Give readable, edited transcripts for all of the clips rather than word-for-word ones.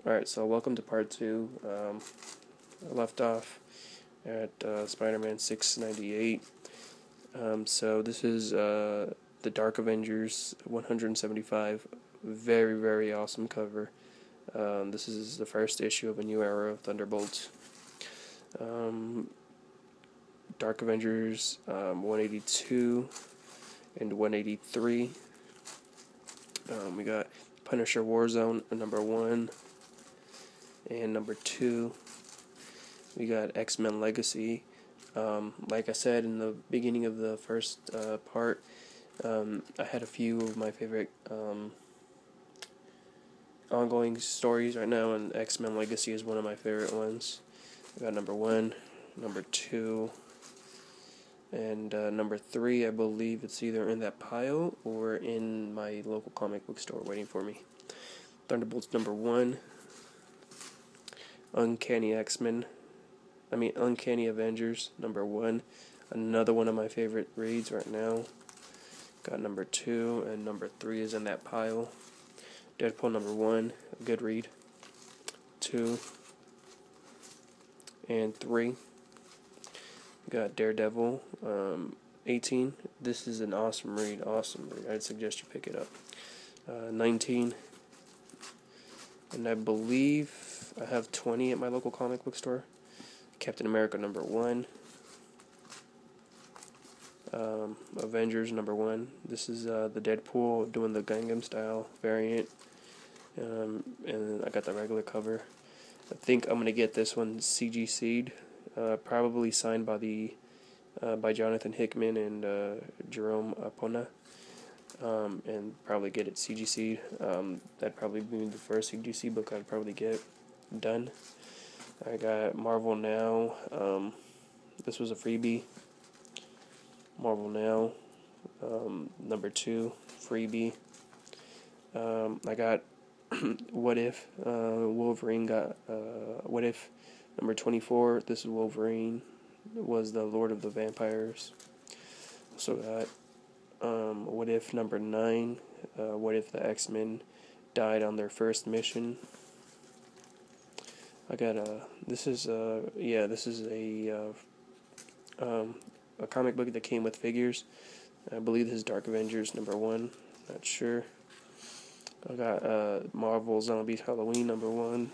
Alright, so welcome to part 2. I left off at Spider-Man 698. So this is the Dark Avengers 175. Very, very awesome cover. This is the first issue of a new era of Thunderbolts. Dark Avengers 182 and 183. We got Punisher Warzone number 1 and number 2. We got X-Men Legacy. Like I said in the beginning of the first part, I had a few of my favorite ongoing stories right now, and X-Men Legacy is one of my favorite ones. I got number 1, number 2, and number 3. I believe it's either in that pile or in my local comic book store waiting for me. Thunderbolts number 1. Uncanny Avengers number 1. Another one of my favorite reads right now. Got number 2, and number 3 is in that pile. Deadpool number 1, a good read. 2 and 3. Got Daredevil 18. This is an awesome read. I'd suggest you pick it up. 19. And I believe I have 20 at my local comic book store. Captain America number 1. Avengers number 1. This is the Deadpool doing the Gangnam Style variant. And I got the regular cover. I think I'm going to get this one CGC'd. Probably signed by Jonathan Hickman and Jerome Apona. And probably get it CGC'd. That'd probably be the first CGC book I'd probably get done. I got Marvel Now. This was a freebie. Marvel Now, number 2, freebie. I got What If. Wolverine got What If number 24. This is Wolverine. Was the Lord of the Vampires. Also got What If number 9. What if the X-Men died on their first mission? I got this is a comic book that came with figures. I believe this is Dark Avengers number 1. Not sure. I got Marvel Zombies Halloween number 1.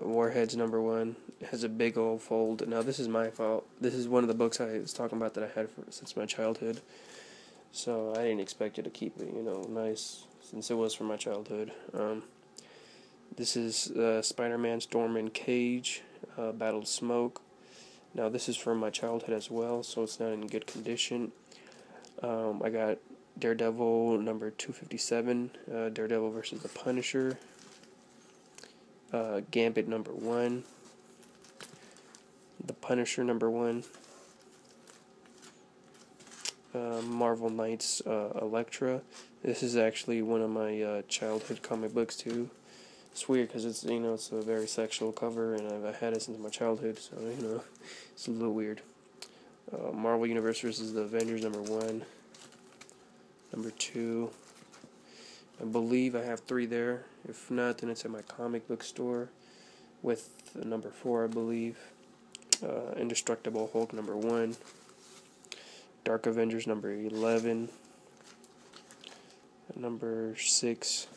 Warheads number 1. It has a big old fold. Now this is my fault. This is one of the books I was talking about that I had since my childhood. So I didn't expect it to keep it, nice, since it was from my childhood. This is Spider-Man Storm and Cage, Battle Smoke. Now this is from my childhood as well, so it's not in good condition. I got Daredevil number 257, Daredevil versus the Punisher. Gambit number 1. The Punisher number 1. Marvel Knights Elektra. This is actually one of my childhood comic books too. It's weird because it's it's a very sexual cover, and I've had it since my childhood, so it's a little weird. Marvel Universe versus the Avengers number 1, number 2. I believe I have 3 there. If not, then it's at my comic book store with number 4, I believe. Indestructible Hulk number 1. Dark Avengers number 11. Number 6.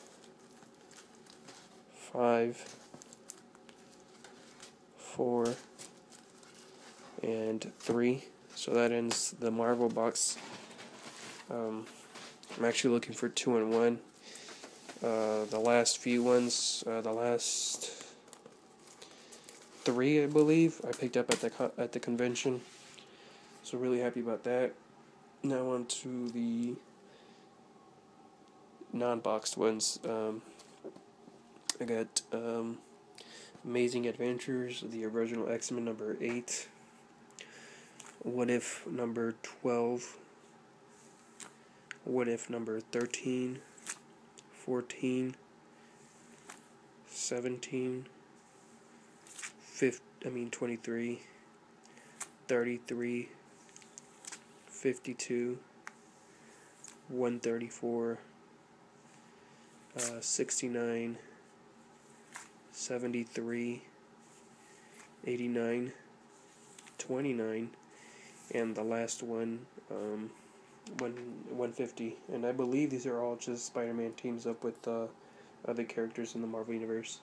5, 4, and 3. So that ends the Marvel box. I'm actually looking for 2 and 1. The last few ones, the last 3, I believe, I picked up at the convention. So really happy about that. Now on to the non-boxed ones. I got Amazing Adventures, the original X-Men number 8. What If number 12. What If number 13, 14, 17, 23, 33, 52, 134, 69, 73, 89, 29, and the last one, 150. And I believe these are all just Spider-Man teams up with other characters in the Marvel Universe.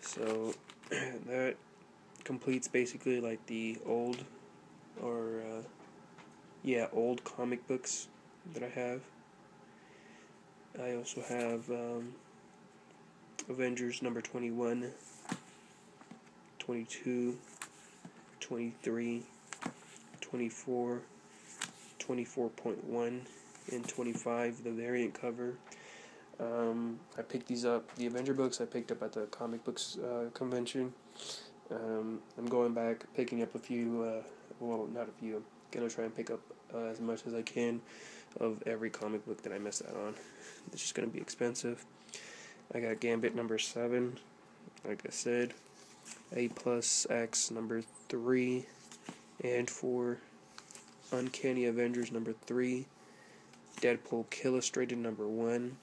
So that completes basically like the old comic books that I have. I also have Avengers number 21, 22, 23, 24, 24.1, and 25, the variant cover. I picked these up, the Avenger books I picked up at the comic books convention. I'm going back, picking up a few, well, not a few, I'm going to try and pick up as much as I can of every comic book that I missed out on. It's just going to be expensive. I got Gambit number 7, like I said, A+X number 3 and 4, Uncanny Avengers number 3, Deadpool Illustrated number 1,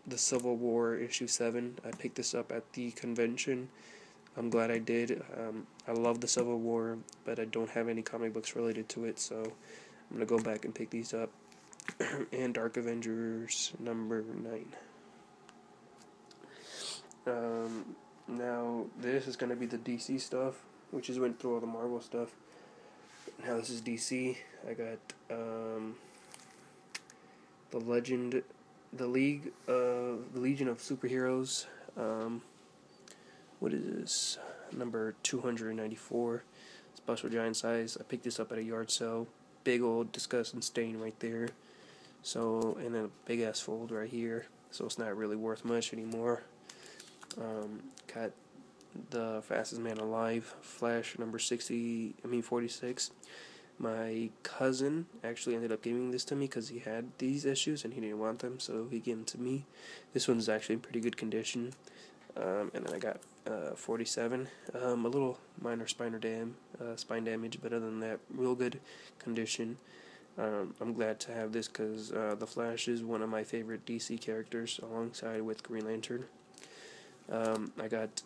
the Civil War issue 7. I picked this up at the convention. I'm glad I did. I love the Civil War, but I don't have any comic books related to it, so I'm going to go back and pick these up. And Dark Avengers number 9. Now, this is going to be the DC stuff, which is went through all the Marvel stuff. Now this is DC. I got the Legion of Superheroes. What is this? Number 294, special giant size. I picked this up at a yard sale. Big old disgusting stain right there. So, and then a big ass fold right here. So it's not really worth much anymore. Got the Fastest Man Alive, Flash number 46. My cousin actually ended up giving this to me because he had these issues and he didn't want them, so he gave them to me. This one's actually in pretty good condition. And then I got 47, a little minor spine damage, but other than that, real good condition. I'm glad to have this because the Flash is one of my favorite DC characters, alongside with Green Lantern. I got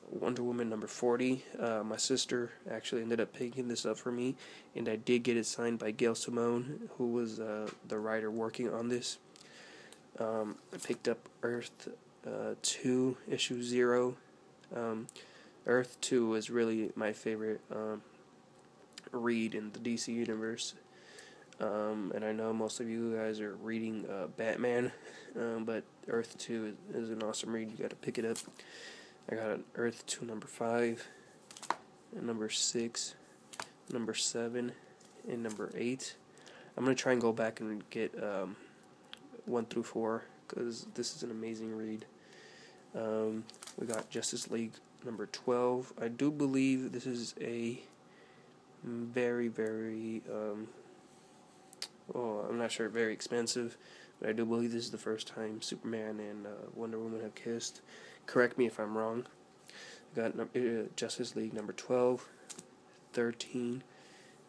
Wonder Woman number 40. My sister actually ended up picking this up for me, and I did get it signed by Gail Simone, who was the writer working on this. I picked up Earth 2, issue 0. Earth 2 was really my favorite read in the DC universe. And I know most of you guys are reading Batman, but Earth 2 is an awesome read. You gotta pick it up. I got Earth 2 number 5, and number 6, number 7, and number 8. I'm gonna try and go back and get 1 through 4, because this is an amazing read. We got Justice League number 12. I do believe this is a very, very I'm not sure, very expensive, but I do believe this is the first time Superman and Wonder Woman have kissed. Correct me if I'm wrong. I got Justice League number 12, 13,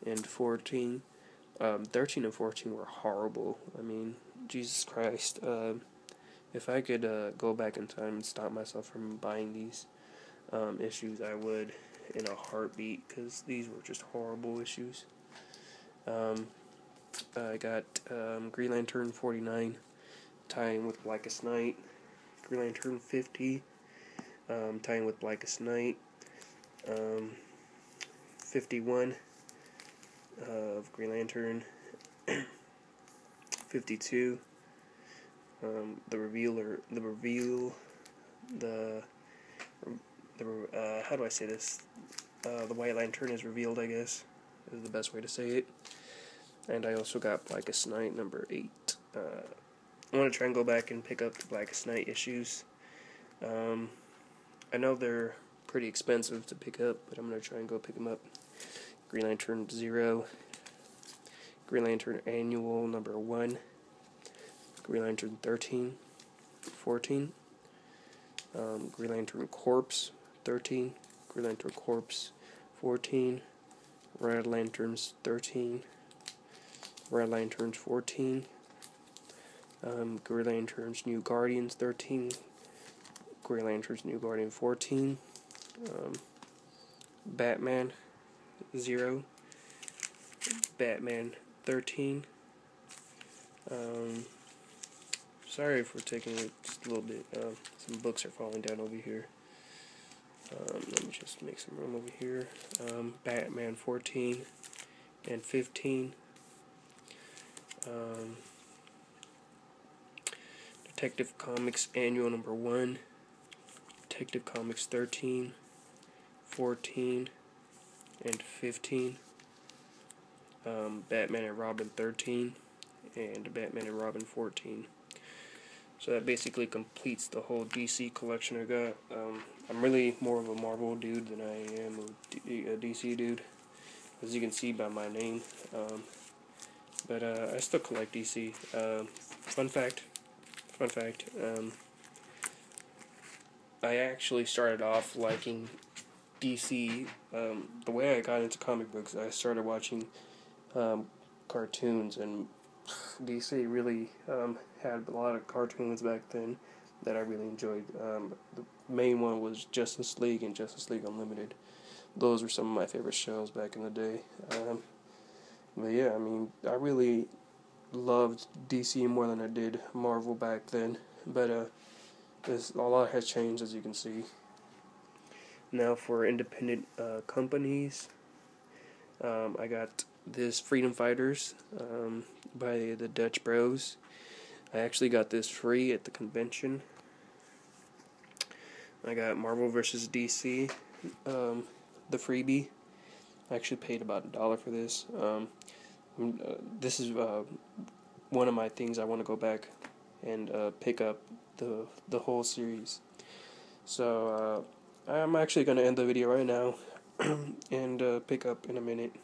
and 14. 13 and 14 were horrible. I mean, Jesus Christ. If I could go back in time and stop myself from buying these issues, I would, in a heartbeat, because these were just horrible issues. I got Green Lantern 49, tying with Blackest Night. Green Lantern 50, tying with Blackest Night. 51 of Green Lantern. 52. How do I say this? The White Lantern is revealed, I guess, is the best way to say it. And I also got Blackest Night number 8. I want to try and go back and pick up the Blackest Night issues. I know they're pretty expensive to pick up, but I'm going to try and go pick them up. Green Lantern 0. Green Lantern Annual number 1. Green Lantern 13. 14. Green Lantern Corpse 13. Green Lantern Corpse 14. Red Lanterns 13. Red Lanterns 14, Green Lantern's New Guardians 13, Green Lantern's New Guardian 14, Batman 0, Batman 13. Sorry for taking it just a little bit. Some books are falling down over here. Let me just make some room over here. Batman 14 and 15. Detective Comics Annual Number 1. Detective Comics 13, 14, and 15. Batman and Robin 13, and Batman and Robin 14. So that basically completes the whole DC collection I got. I'm really more of a Marvel dude than I am a DC dude, as you can see by my name. But I still collect DC. Fun fact, I actually started off liking DC. The way I got into comic books, I started watching cartoons, and DC really had a lot of cartoons back then that I really enjoyed. The main one was Justice League and Justice League Unlimited. Those were some of my favorite shows back in the day. But yeah, I mean, I really loved DC more than I did Marvel back then. But a lot has changed, as you can see. Now for independent companies, I got this Freedom Fighters by the Dutch Bros. I actually got this free at the convention. I got Marvel vs. DC, the freebie. I actually paid about $1 for this. This is one of my things I want to go back and pick up the whole series. So I'm actually going to end the video right now and pick up in a minute.